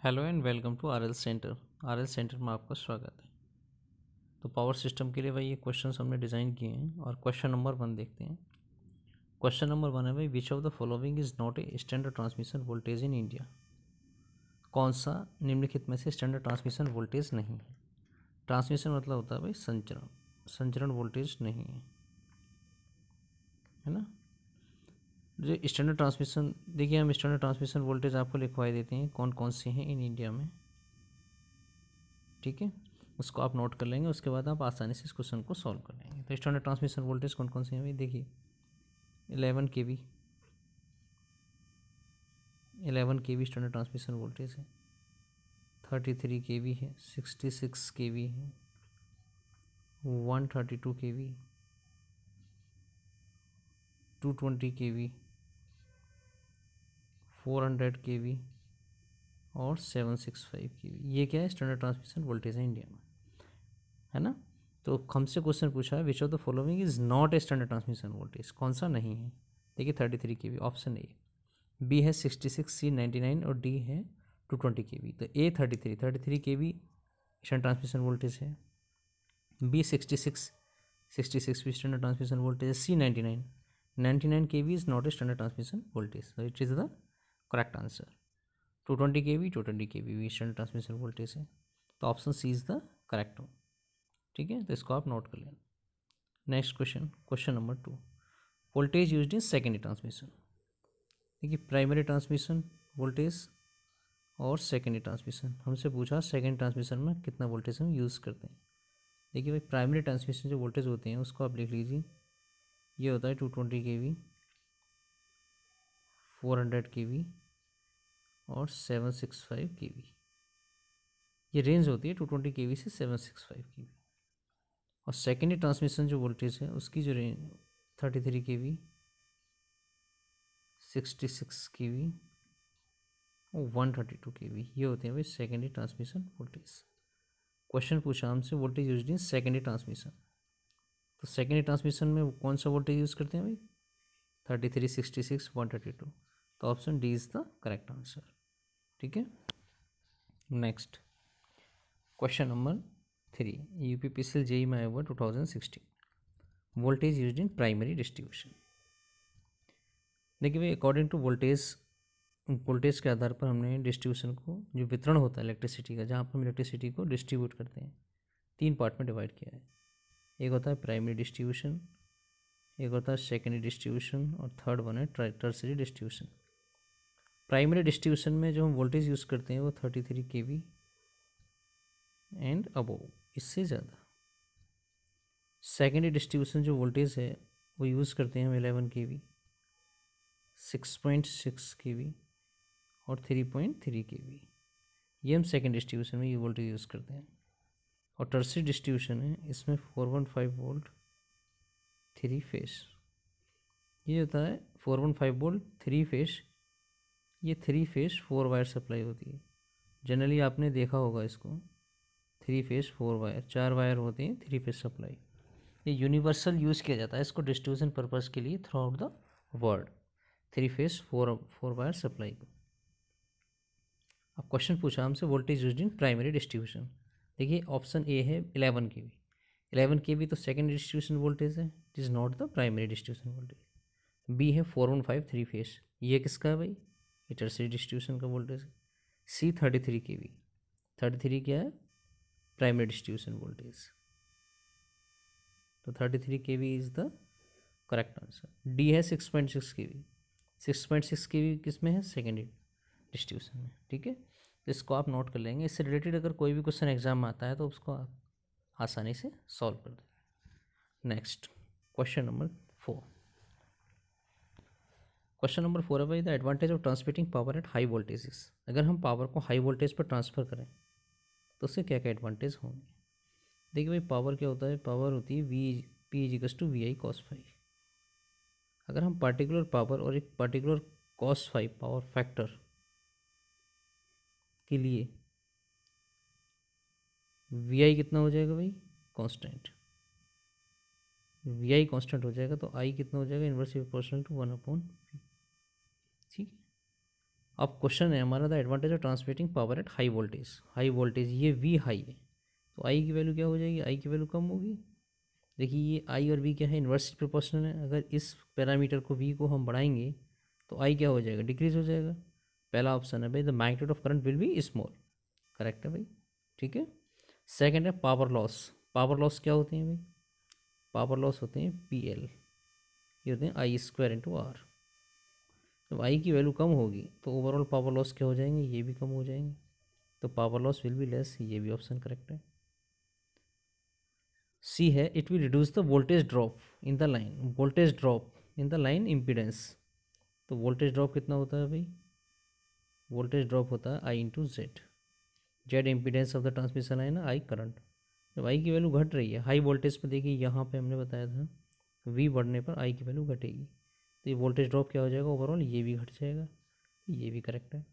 Hello and welcome to RL centre. RL centre में आपका स्वागत है। तो पावर सिस्टम के लिए भाई ये क्वेश्चंस हमने डिज़ाइन किए हैं और क्वेश्चन नंबर 1 देखते हैं। क्वेश्चन नंबर 1 है भाई, which of the following is not a standard transmission voltage in India. कौन सा निम्नलिखित में से स्टैंडर्ड ट्रांसमिशन वोल्टेज नहीं है। ट्रांसमिशन मतलब होता है भाई संचरण, संचरण वोल्टेज नहीं है ना। जो स्टैंडर्ड ट्रांसमिशन, देखिए हम स्टैंडर्ड ट्रांसमिशन वोल्टेज आपको लिखवाई देते हैं कौन कौन से हैं इन इंडिया में, ठीक है। उसको आप नोट कर लेंगे, उसके बाद आप आसानी से इस क्वेश्चन को सॉल्व कर लेंगे। तो स्टैंडर्ड ट्रांसमिशन वोल्टेज कौन कौन से हैं भाई, देखिए 11 kV, 11 kV standard transmission voltage है। 33 kV है, 66 kV है, 132 kV, 220 kV, 400 kV और 765 kV। ये क्या है, स्टैंडर्ड ट्रांसमिशन वोल्टेज है इंडिया में, है ना। तो हमसे क्वेश्चन पूछा है which of the following is not a standard transmission voltage, कौन सा नहीं है। देखिए 33 kV ऑप्शन ए, बी है 66, सी 99 और डी है 220 kV। तो A 33 kV standard transmission voltage है, बी 66 भी स्टैंडर्ड ट्रांसमिशन वोल्टेज है, C 99 kV is not a standard transmission voltage, so it is the correct answer. 220 kV भी स्टैंडर्ड ट्रांसमिशन वोल्टेज है, तो option C is the correct हो, ठीक है। तो इसको आप नोट कर लेना। Next question, question number 2, voltage used in secondary transmission. देखिए प्राइमरी ट्रांसमिशन वोल्टेज और सेकेंडरी ट्रांसमिशन, हमसे पूछा सेकेंड ट्रांसमिशन में कितना वोल्टेज हम यूज़ करते हैं। देखिए भाई प्राइमरी ट्रांसमिशन जो वोल्टेज होते हैं उसको आप लिख लीजिए, ये होता है 220 kV, 400 kV और 765 kV। ये रेंज होती है 220 kV से 765 kV। और सेकेंडरी ट्रांसमिशन जो वोल्टेज है उसकी जो रेंज 33 kV, 66 kV और 132 kV, ये होते हैं भाई सेकेंडरी ट्रांसमिशन वोल्टेज। क्वेश्चन पूछा हमसे voltage used in secondary transmission, तो सेकेंडरी ट्रांसमिशन में कौन सा वोल्टेज यूज़ करते हैं भाई, 33, 66, 132। तो option D is the correct answer, ठीक है। Next question number 3, UPPCL JE में आया हुआ 2016, voltage used in primary distribution. देखिए भाई अकॉर्डिंग टू वोल्टेज के आधार पर हमने डिस्ट्रीब्यूशन को, जो वितरण होता है इलेक्ट्रिसिटी का, जहाँ पर हम इलेक्ट्रिसिटी को डिस्ट्रीब्यूट करते हैं, 3 पार्ट में डिवाइड किया है। एक होता है प्राइमरी डिस्ट्रीब्यूशन, एक होता है सेकेंडरी डिस्ट्रीब्यूशन और थर्ड वन है टर्सरी डिस्ट्रीब्यूशन। प्राइमरी डिस्ट्रीब्यूशन में जो हम वोल्टेज यूज़ करते हैं वो 33 kV एंड अबोव, इससे ज़्यादा। सेकेंडरी डिस्ट्रीब्यूशन जो वोल्टेज है वो यूज़ करते हैं हम 11 kV, 6.6 kV और 3.3 kV। ये हम सेकेंड डिस्ट्रीब्यूशन में ये वोल्टेज यूज़ करते हैं। और टर्सरी डिस्ट्रीब्यूशन है, इसमें 415 वोल्ट 3 फेस, ये होता है 415 वोल्ट 3 फेस। ये 3 फेस 4 वायर सप्लाई होती है, जनरली आपने देखा होगा इसको, 3 फेस 4 वायर, 4 वायर होते हैं 3 फेस सप्लाई। ये यूनिवर्सल यूज़ किया जाता है इसको डिस्ट्रीब्यूशन पर्पज़ के लिए throughout the world, 3 phase 4 wire supply को। अब क्वेश्चन पूछा हमसे voltage used in primary distribution. देखिए ऑप्शन ए है 11 kV, 11 kV तो सेकेंड डिस्ट्रीब्यूशन वोल्टेज है, it is not the primary distribution voltage. B है 415 3 फेस, ये किसका है भाई, ये टर्सरी डिस्ट्रीब्यूशन का वोल्टेज है। सी 33 kV, 33 क्या है, प्राइमरी डिस्ट्रीब्यूशन वोल्टेज, तो 33 kV is the correct answer. D है 6.6 kV, 6.6 kV किस में है, सेकेंडरी डिस्ट्रीब्यूशन में, ठीक है। तो इसको आप नोट कर लेंगे, इससे रिलेटेड अगर कोई भी क्वेश्चन एग्जाम में आता है तो उसको आप आसानी से सॉल्व कर दें। Next question number 4, question number 4 है भाई the advantage of transmitting power at high voltages. अगर हम पावर को हाई वोल्टेज पर ट्रांसफ़र करें तो उससे क्या क्या एडवांटेज होंगे। देखिए भाई पावर क्या होता है, पावर होती है P/VI cos फाई। अगर हम पार्टिकुलर पावर और एक particular cos phi power factor के लिए VI कितना हो जाएगा भाई, कांस्टेंट, VI कांस्टेंट हो जाएगा, तो I कितना हो जाएगा, इन्वर्सली प्रोपोर्शनल टू 1/V, ठीक है। अब क्वेश्चन है हमारा the advantage of transmitting power at high voltage. High voltage ये वी हाई है, तो आई की वैल्यू क्या हो जाएगी, आई की वैल्यू कम होगी। देखिए ये आई और वी क्या है, इन्वर्सली प्रोपोर्शनल है। अगर इस पैरामीटर को वी को हम बढ़ाएंगे तो आई क्या हो जाएगा, डिक्रीज हो जाएगा। पहला ऑप्शन है भाई the magnitude of current will be small, correct है भाई, ठीक है। सेकंड है पावर लॉस। पावर लॉस क्या होते हैं भाई, पावर लॉस होते हैं पी एल, ये होते हैं आई स्क्वायर इंटू आर। जब आई की वैल्यू कम होगी तो ओवरऑल पावर लॉस क्या हो जाएंगे, ये भी कम हो जाएंगे, तो power loss will be less, ये भी ऑप्शन करेक्ट है। सी है it will reduce the voltage drop in the line, voltage drop in the line impedance. तो वोल्टेज ड्रॉप कितना होता है भाई, वोल्टेज ड्रॉप होता है I into Z. Z impedance of the transmission line है, आई करंट। जब आई की वैल्यू घट रही है हाई वोल्टेज पे, देखिए यहाँ पे हमने बताया था वी बढ़ने पर आई की वैल्यू घटेगी, तो ये वोल्टेज ड्रॉप क्या हो जाएगा ओवरऑल, ये भी घट जाएगा, ये भी करेक्ट है।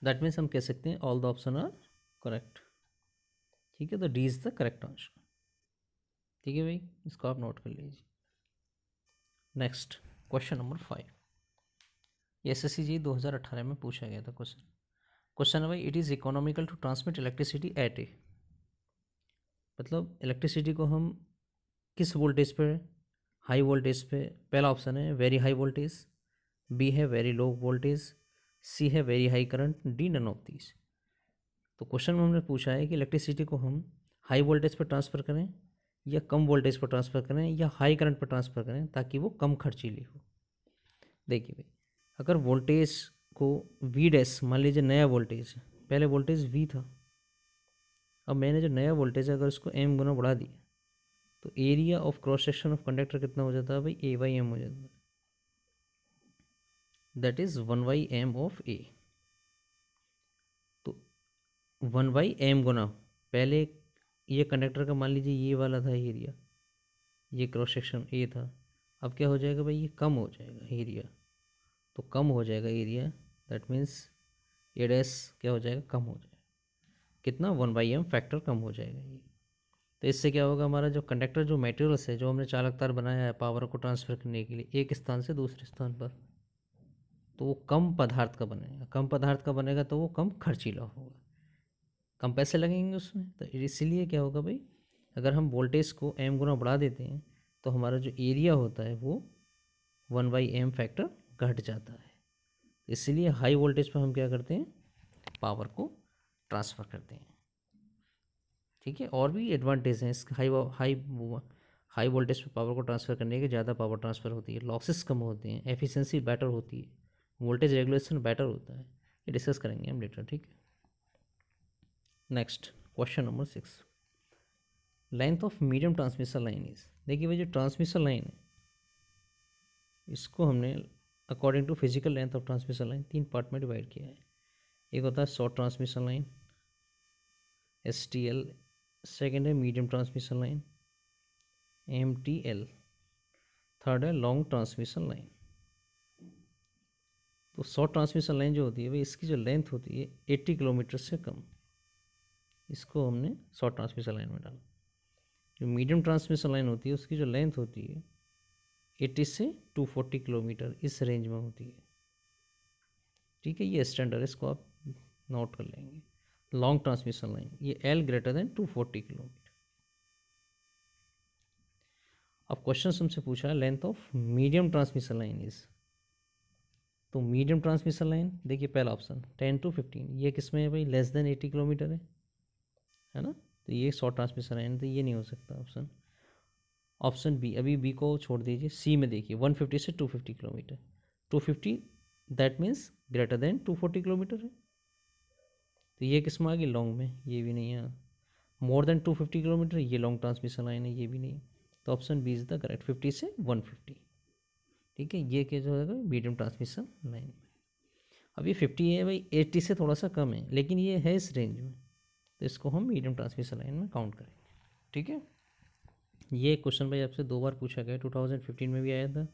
दैट मीन्स हम कह सकते हैं all the option are correct, ठीक है। तो D is the correct answer, ठीक है भाई, इसको आप नोट कर लीजिए। नेक्स्ट क्वेश्चन नंबर 5, ये एसएससी जी 2018 में पूछा गया था क्वेश्चन। क्वेश्चन है भाई it is economical to transmit electricity at a, मतलब इलेक्ट्रिसिटी को हम किस वोल्टेज पे, हाई वोल्टेज पे। पहला ऑप्शन है वेरी हाई वोल्टेज, बी है वेरी लो वोल्टेज, सी है very high current, D none of these. तो क्वेश्चन में हमने पूछा है कि इलेक्ट्रिसिटी को हम हाई वोल्टेज पर ट्रांसफ़र करें या कम वोल्टेज पर ट्रांसफ़र करें या हाई करंट पर ट्रांसफ़र करें ताकि वो कम खर्चीली हो। देखिए भाई अगर वोल्टेज को वी डैश, मान लीजिए नया वोल्टेज, पहले वोल्टेज वी था, अब मैंने जो नया वोल्टेज है अगर उसको एम गुना बढ़ा दिया तो area of cross section of conductor कितना हो जाता है भाई, ए बाई एम हो जाता है, दैट इज़ 1/m ऑफ ए। तो 1/m गुना, पहले ये कंडक्टर का मान लीजिए ये वाला था एरिया, ये क्रॉस सेक्शन ए था, अब क्या हो जाएगा भाई, ये कम हो जाएगा एरिया, तो कम हो जाएगा area, that means A dash क्या हो जाएगा, कम हो जाएगा, कितना 1/m फैक्टर कम हो जाएगा ये। तो इससे क्या होगा, हमारा जो कंडक्टर जो मटेरियल्स है, जो हमने चालक तार बनाया है पावर को ट्रांसफ़र करने के लिए एक स्थान से दूसरे स्थान पर, तो वो कम पदार्थ का बनेगा, कम पदार्थ का बनेगा तो वो कम खर्चीला होगा, कम पैसे लगेंगे उसमें। तो इसीलिए क्या होगा भाई, अगर हम वोल्टेज को एम गुना बढ़ा देते हैं तो हमारा जो एरिया होता है वो 1/m फैक्टर घट जाता है। इसीलिए हाई वोल्टेज पर हम क्या करते हैं, पावर को ट्रांसफ़र करते हैं, ठीक है। और भी एडवांटेज हैं इसके, हाई वोल्टेज पर पावर को ट्रांसफ़र करने के ज़्यादा पावर ट्रांसफ़र होती है, लॉसेस कम होते हैं, एफिशिएंसी बेटर होती है, वोल्टेज रेगुलेशन बेटर होता है, ये डिस्कस करेंगे हम लेटर, ठीक है। Next question number 6, length of medium transmission line is. देखिए भाई जो ट्रांसमिशन लाइन है इसको हमने according to physical length of transmission line 3 part में डिवाइड किया है। एक होता है short transmission line STL, second है medium transmission line MTL, third है लॉन्ग ट्रांसमिशन लाइन। तो शॉर्ट ट्रांसमिशन लाइन जो होती है भाई इसकी जो लेंथ होती है 80 किलोमीटर से कम, इसको हमने शॉर्ट ट्रांसमिशन लाइन में डाला। जो मीडियम ट्रांसमिशन लाइन होती है उसकी जो लेंथ होती है 80 से 240 किलोमीटर, इस रेंज में होती है, ठीक है। ये स्टैंडर्ड है, इसको आप नोट कर लेंगे। लॉन्ग ट्रांसमिशन लाइन ये L ग्रेटर देन 240 किलोमीटर। अब क्वेश्चन हमसे पूछा है length of medium transmission line is. तो मीडियम ट्रांसमिशन लाइन देखिए पहला ऑप्शन 10 to 15, ये किस में है भाई, लेस देन 80 किलोमीटर है ना, तो ये शॉर्ट ट्रांसमिशन लाइन, तो ये नहीं हो सकता ऑप्शन। ऑप्शन बी, अभी बी को छोड़ दीजिए, सी में देखिए 150 से 250 kilometre, 250 that means greater than 240 kilometre है, तो ये किस में आ गई, लॉन्ग में, ये भी नहीं है। मोर देन 250 किलोमीटर ये लॉन्ग ट्रांसमिशन लाइन है, ये भी नहीं, तो option B is the correct, 50 से 150, ठीक है। ये क्या जो है मीडियम ट्रांसमिशन लाइन। अब ये 50 है भाई, 80 से थोड़ा सा कम है लेकिन ये है इस रेंज में, तो इसको हम मीडियम ट्रांसमिशन लाइन में काउंट करेंगे, ठीक है। ये क्वेश्चन भाई आपसे 2 बार पूछा गया, 2015 में भी आया था,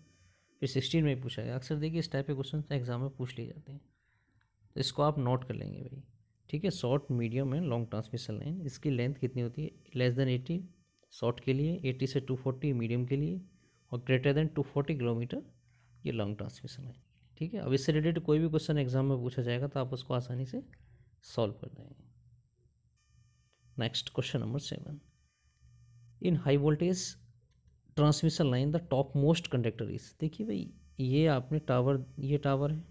फिर 16 में भी पूछा गया। अक्सर देखिए इस टाइप के क्वेश्चन एग्जाम में पूछ लिए जाते हैं, तो इसको आप नोट कर लेंगे भाई, ठीक है। Short, medium and long transmission line, इसकी लेंथ कितनी होती है, लेस देन 80 शॉर्ट के लिए, 80 से 240 मीडियम के लिए, और ग्रेटर देन 240 किलोमीटर ये लॉन्ग ट्रांसमिशन लाइन, ठीक है। ठीक है। अब इससे रिलेटेड कोई भी क्वेश्चन एग्जाम में पूछा जाएगा तो आप उसको आसानी से सॉल्व कर देंगे। Next question number 7, in high voltage transmission line the top most conductor is. देखिए भाई, ये आपने टावर, ये टावर है,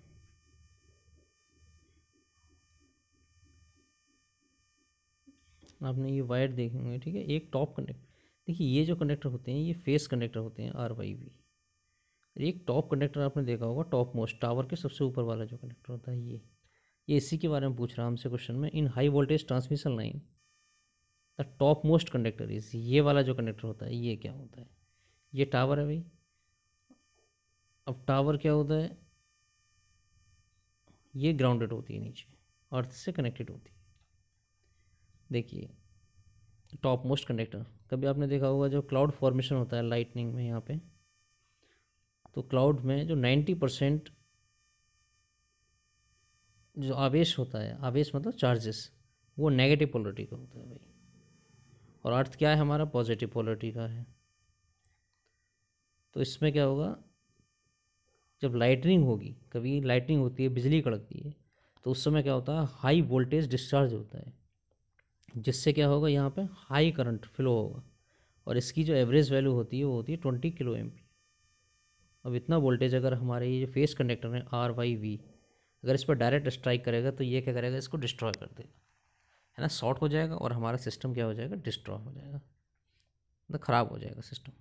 आपने ये वायर देखेंगे, ठीक है। एक टॉप कंडक्टर, देखिए ये जो कंडक्टर होते हैं ये फेस कंडक्टर होते हैं RYV। एक टॉप कंडक्टर आपने देखा होगा, टॉप मोस्ट, टावर के सबसे ऊपर वाला जो कंडक्टर होता है ये इसी के बारे में पूछ रहा है हमसे क्वेश्चन में। इन high voltage transmission line the top most conductor is, ये वाला जो कंडक्टर होता है ये क्या होता है? ये टावर है भाई। अब टावर क्या होता है? ये ग्राउंडेड होती है, नीचे अर्थ से कनेक्टेड होती है। देखिए टॉप मोस्ट कंडक्टर, कभी आपने देखा होगा जो क्लाउड फॉर्मेशन होता है लाइटनिंग में यहाँ पे, तो क्लाउड में जो 90% जो आवेश होता है, आवेश मतलब चार्जेस, वो नेगेटिव पोलरिटी का होता है भाई, और अर्थ क्या है हमारा? पॉजिटिव पोलरिटी का है। तो इसमें क्या होगा, जब लाइटनिंग होगी, कभी लाइटनिंग होती है, बिजली कड़कती है, तो उस समय क्या होता है? हाई वोल्टेज डिस्चार्ज होता है, जिससे क्या होगा, यहाँ पे हाई करंट फ्लो होगा, और इसकी जो एवरेज वैल्यू होती है वो होती है 20 किलो एम्पीयर। अब इतना वोल्टेज अगर हमारे ये जो फेस कंडक्टर है RYV, अगर इस पर डायरेक्ट स्ट्राइक करेगा तो ये क्या करेगा? इसको डिस्ट्रॉय कर देगा, है ना, शॉर्ट हो जाएगा, और हमारा सिस्टम क्या हो जाएगा? डिस्ट्रॉय हो जाएगा, मतलब ख़राब हो जाएगा सिस्टम।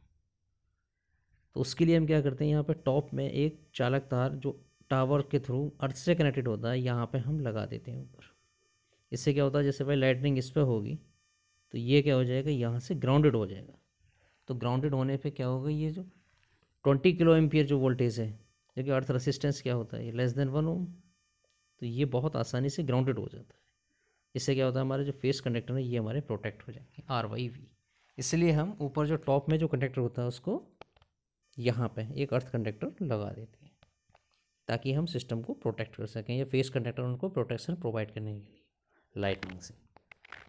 तो उसके लिए हम क्या करते हैं, यहाँ पे टॉप में एक चालक तार जो टावर के थ्रू अर्थ से कनेक्टेड होता है, यहाँ पे हम लगा देते हैं ऊपर। इससे क्या होता है, जैसे भाई लाइटनिंग इस पर होगी तो ये क्या हो जाएगा? यहाँ से ग्राउंडेड हो जाएगा। तो ग्राउंडेड होने पे क्या होगा, ये जो 20 किलो एम्पियर जो वोल्टेज है, जो कि अर्थ रेसिस्टेंस क्या होता है, ये <1 ओम, तो ये बहुत आसानी से ग्राउंडेड हो जाता है। इससे क्या होता है, हमारे जो फेस कंडक्टर है ये हमारे प्रोटेक्ट हो जाएंगे, RYV। इसलिए हम ऊपर जो टॉप में जो कंडक्टर होता है उसको यहाँ पे एक अर्थ कंडक्टर लगा देते हैं, ताकि हम सिस्टम को प्रोटेक्ट कर सकें, या फेस कंडक्टर उनको प्रोटेक्शन प्रोवाइड करने के लिए लाइटनिंग से,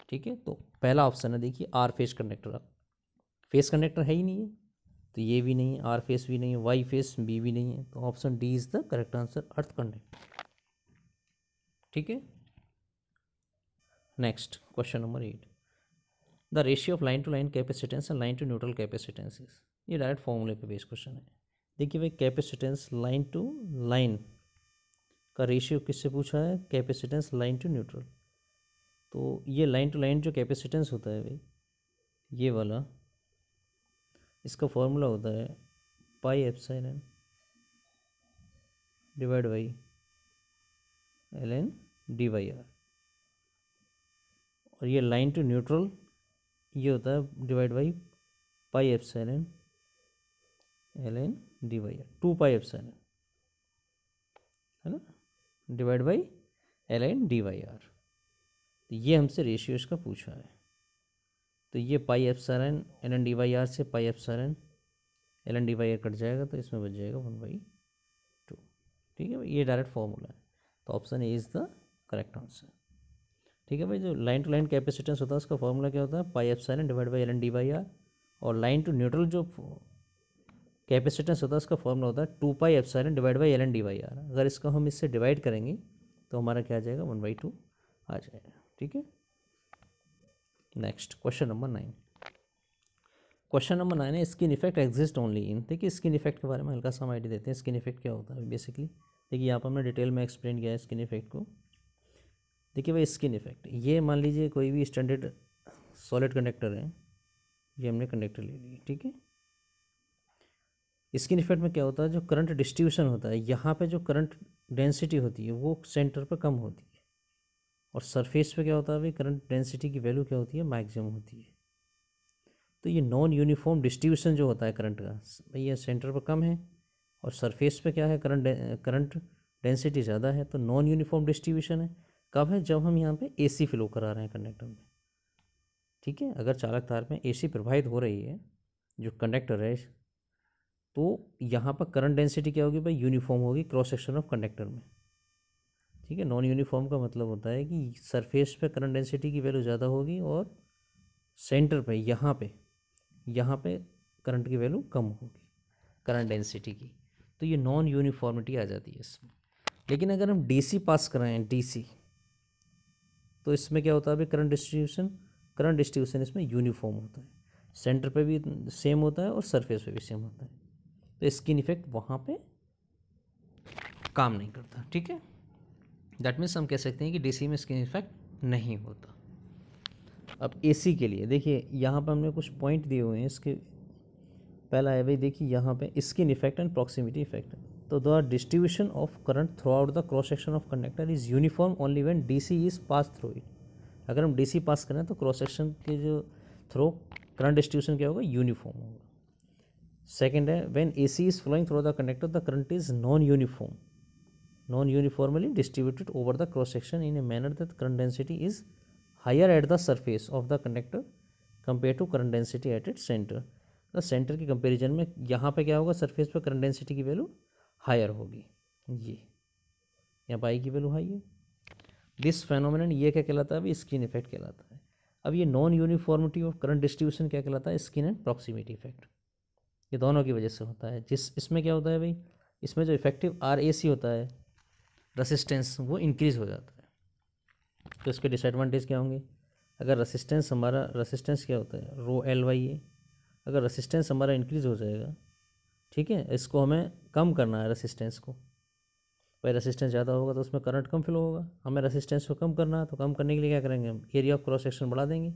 ठीक है। तो पहला ऑप्शन है देखिए R face conductor, face conductor है ही नहीं है, तो ये भी नहीं है, R फेस भी नहीं है, Y फेस B भी नहीं है, तो option D is the correct answer, earth conductor, ठीक है। Next question number 8, the ratio of line to line capacitance and line to neutral capacitance is. ये डायरेक्ट फॉर्मूले पे बेस्ड क्वेश्चन है। देखिए भाई, कैपेसिटेंस लाइन टू लाइन का रेशियो किससे पूछा है? Capacitance line to neutral. तो ये लाइन टू लाइन जो कैपेसिटेंस होता है भाई, ये वाला, इसका फॉर्मूला होता है pi epsilon divide by ln dy/r, और ये लाइन टू न्यूट्रल ये होता है divide by pi epsilon ln dy/r, 2 pi epsilon, है ना, डिवाइड बाई ln dy/r। तो ये हमसे रेशियो इसका पूछा है। तो ये पाई एप्सिलॉन ln dy/r से pi epsilon ln dy/r cut जाएगा, तो इसमें बच जाएगा 1/2, ठीक है भाई, ये डायरेक्ट फॉर्मूला है। तो option A is the correct answer, ठीक है भाई। जो लाइन टू लाइन कैपेसिटेंस होता है उसका फॉर्मूला क्या होता है? Pi epsilon divide by ln dy/r, और लाइन टू न्यूट्रल जो कैपेसिटेंस होता है उसका फॉर्मूला होता है 2 pi epsilon divide by ln dy/r। अगर इसको हम इससे डिवाइड करेंगे तो हमारा क्या आ जाएगा? 1/2 आ जाएगा, ठीक है। Next question number 9, question number 9 है स्किन इफेक्ट एग्जिस्ट ओनली इन। देखिए स्किन इफेक्ट के बारे में हल्का सा हम आइडिया देते हैं, स्किन इफेक्ट क्या होता है बेसिकली। देखिए यहाँ पर हमने डिटेल में एक्सप्लेन किया है स्किन इफेक्ट को। देखिए भाई, स्किन इफेक्ट, ये मान लीजिए कोई भी स्टैंडर्ड सॉलिड कंडक्टर है, ये हमने कंडक्टर ले लिया, ठीक है। स्किन इफेक्ट में क्या होता है, जो करंट डिस्ट्रीब्यूशन होता है, यहाँ पे जो करंट डेंसिटी होती है वो सेंटर पर कम होती है, और सरफेस पे क्या होता है भाई, करंट डेंसिटी की वैल्यू क्या होती है? मैक्सिमम होती है। तो ये नॉन यूनिफॉर्म डिस्ट्रीब्यूशन जो होता है करंट का, भाई ये सेंटर पर कम है और सरफेस पे क्या है, करंट डेंसिटी ज़्यादा है, तो नॉन यूनिफॉर्म डिस्ट्रीब्यूशन है। कब है? जब हम यहाँ पे AC फ्लो करा रहे हैं कंडक्टर में, ठीक है। अगर चालक तार में AC प्रवाहित हो रही है जो कंडक्टर है, तो यहाँ पर करंट डेंसिटी क्या होगी भाई? यूनिफॉर्म होगी क्रॉस सेक्शन ऑफ कंडक्टर में, ठीक है। नॉन यूनिफॉर्म का मतलब होता है कि सरफेस पे करंट डेंसिटी की वैल्यू ज़्यादा होगी और सेंटर पे यहाँ पे करंट की वैल्यू कम होगी, करंट डेंसिटी की। तो ये नॉन यूनिफॉर्मिटी आ जाती है इसमें। लेकिन अगर हम डीसी पास कराएं, डीसी, तो इसमें क्या होता है अभी करंट डिस्ट्रीब्यूशन इसमें यूनिफॉर्म होता है, सेंटर पे भी सेम होता है और सरफेस पे भी सेम होता है, तो स्किन इफेक्ट वहाँ पे काम नहीं करता। ठीक है, दैट मीन्स हम कह सकते हैं कि डीसी में स्किन इफेक्ट नहीं होता। अब एसी के लिए देखिए यहाँ पर हमने कुछ पॉइंट दिए हुए हैं इसके। पहला है भाई, देखिए यहाँ पे skin effect and proximity effect. तो the distribution of current throughout the cross section of conductor is uniform only when DC is pass through it. अगर हम डीसी पास करें तो क्रॉस सेक्शन के जो थ्रू करंट डिस्ट्रीब्यूशन क्या होगा, uniform होगा। सेकेंड है, when AC is flowing through the conductor the current is non uniformly distributed over the cross section in a manner that current density is higher at the surface of the conductor compare to current density at it centre. तो centre के comparison में यहाँ पे क्या होगा, surface पे current density की value higher होगी, ये यहाँ पाई की वैल्यू हाई है। दिस फेनोमेनन ये क्या कहलाता है अभी, स्किन इफेक्ट कहलाता है। अब ये non uniformity of current distribution क्या कहलाता है, स्किन एंड प्रॉक्सिमिटी इफेक्ट। ये दोनों की वजह से होता है। इसमें क्या होता है भाई, इसमें जो इफेक्टिव RAC होता है, रेसिस्टेंस, वो इंक्रीज़ हो जाता है। तो इसके डिसएडवांटेज क्या होंगे, अगर रेसिस्टेंस क्या होता है, ρLY, अगर रेसिस्टेंस हमारा इंक्रीज़ हो जाएगा, ठीक है, इसको हमें कम करना है रेसिस्टेंस को। भाई रेसिस्टेंस ज़्यादा होगा तो उसमें करंट कम फ्लो होगा, हमें रेसिस्टेंस को कम करना है, तो कम करने के लिए क्या करेंगे, हम एरिया ऑफ क्रॉस सेक्शन बढ़ा देंगे।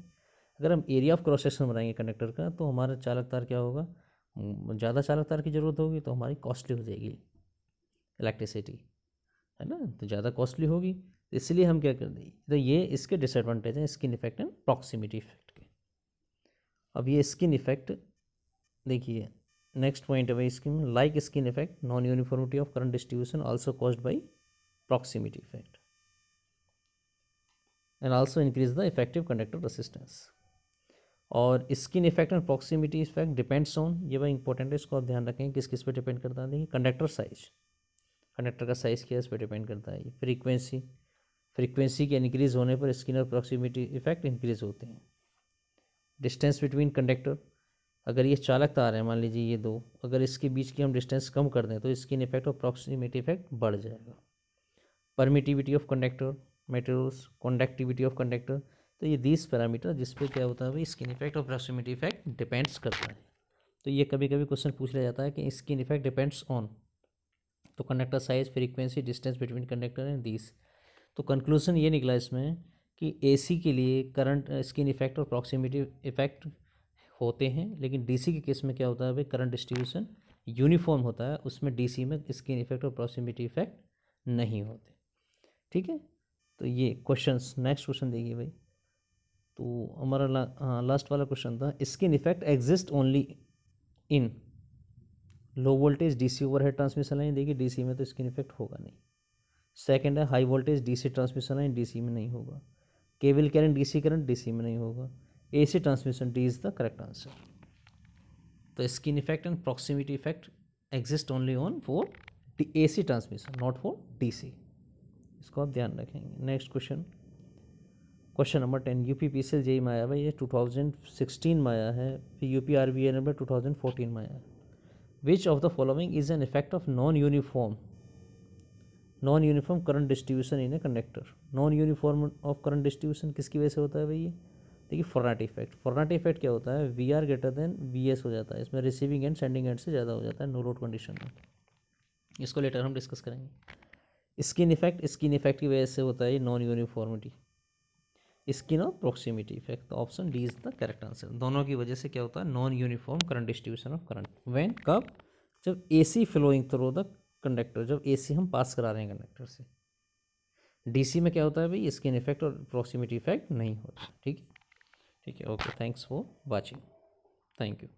अगर हम एरिया ऑफ क्रॉस सेक्शन बढ़ाएंगे कंडक्टर का, तो हमारा चालक तार क्या होगा, ज़्यादा चालक तार की ज़रूरत होगी, तो हमारी कॉस्टली हो जाएगी इलेक्ट्रिसिटी, है ना, तो ज़्यादा कॉस्टली होगी। तो इसलिए हम क्या कर दें, तो ये इसके डिसएडवांटेज हैं, skin effect and proximity effect के। अब ये स्किन इफेक्ट देखिए, नेक्स्ट पॉइंट है भाई skin, like skin effect non uniformity of current distribution also caused by proximity effect and also increase the effective conductor resistance. और skin effect and proximity effect depends on, ये भाई important है, इसको आप ध्यान रखें किस किस पे डिपेंड करता है। देखिए कंडक्टर साइज, कंडक्टर का साइज़ क्या है, इस पर डिपेंड करता है। फ्रीक्वेंसी के इंक्रीज़ होने पर स्किन और प्रॉक्सिमिटी इफेक्ट इंक्रीज़ होते हैं। डिस्टेंस बिटवीन कंडक्टर, अगर ये चालक तार है, मान लीजिए ये दो, अगर इसके बीच की हम डिस्टेंस कम कर दें तो स्किन इफेक्ट और प्रॉक्सिमिटी इफेक्ट बढ़ जाएगा। Permittivity of conductor materials, conductivity of conductor, तो ये 20 पैरामीटर जिस पे क्या होता है भाई, स्किन इफेक्ट और प्रॉक्सिमिटी इफेक्ट डिपेंड्स करता है। तो ये कभी कभी क्वेश्चन पूछ लिया जाता है कि स्किन इफेक्ट डिपेंड्स ऑन, तो conductor size, frequency, distance between conductor and these. तो कंक्लूजन ये निकला इसमें कि एसी के लिए करंट स्किन इफेक्ट और प्रॉक्सिमिटी इफेक्ट होते हैं, लेकिन डीसी के केस में क्या होता है भाई, करंट डिस्ट्रीब्यूशन यूनिफॉर्म होता है, उसमें डीसी में स्किन इफेक्ट और प्रॉक्सिमिटी इफेक्ट नहीं होते। ठीक है, तो ये क्वेश्चंस, नेक्स्ट क्वेश्चन देखिए भाई, तो हमारा लास्ट वाला क्वेश्चन था, skin effect exist only in low voltage DC overhead transmission line. देखिए डीसी में तो स्किन इफेक्ट होगा नहीं। सेकंड है high voltage DC transmission line, DC में नहीं होगा। Cable carrying DC current, DC में नहीं होगा। AC transmission, D is the correct answer. तो skin effect and proximity effect exist only on for AC transmission, not for DC, इसको आप ध्यान रखेंगे। Next question, question number 10, UP PCL JE में आया भाई, ये 2016 में आया है, फिर यूपी आरवीएन में 2014 में आया है। Which of the following is an effect of non uniform current distribution in a conductor. Non uniform of current distribution किसकी वजह से होता है भाई, ये देखिए फर्नाटी इफेक्ट। फर्नाटी इफेक्ट क्या होता है, V R greater than V S हो जाता है, इसमें रिसीविंग एंड सेंडिंग एंड से ज़्यादा हो जाता है नो लोड कंडीशन में। इसको लेटर हम डिस्कस करेंगे। स्किन इफेक्ट की वजह से होता है नॉन यूनिफॉर्मिटी, स्किन और प्रॉक्सिमिटी इफेक्ट। तो option D is the correct answer. दोनों की वजह से क्या होता है, non uniform current distribution of current. When, कब, जब AC flowing through the conductor, जब एसी हम पास करा रहे हैं कंडक्टर से। डीसी में क्या होता है भाई, स्किन इफेक्ट और प्रॉक्सिमिटी इफेक्ट नहीं होता। ठीक है, okay, thanks for watching, thank you.